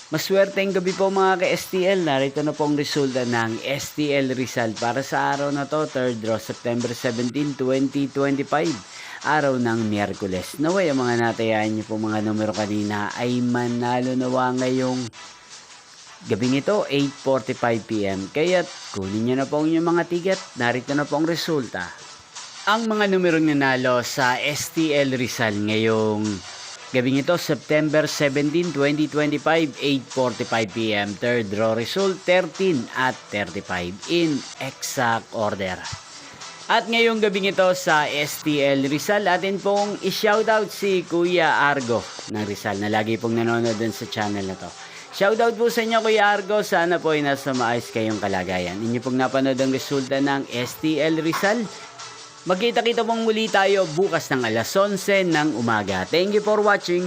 Maswerteng gabi po mga ka-STL. Narito na pong resulta ng STL Rizal para sa araw na to, 3rd draw, September 17, 2025. Araw ng Miyerkules. Naway ang mga natayaan niyo po mga numero kanina ay manalo nawa ngayong gabing ito, 8:45 PM. Kaya't kunin niyo na po ang inyong mga ticket. Narito na po ang resulta. Ang mga numerong nanalo sa STL Rizal ngayong gabing ito, September 17, 2025, 8:45 PM. Third draw result, 13 at 35 in exact order. At ngayong gabing ito sa STL Rizal, atin pong i-shoutout si Kuya Argo ng Rizal na lagi pong nanonood din sa channel na to. Shoutout po sa inyo Kuya Argo, sana po ay nasa maayos kayong kalagayan. Inyo pong napanood ang resulta ng STL Rizal. Magkita-kita pong muli tayo bukas ng alas 11 ng umaga. Thank you for watching.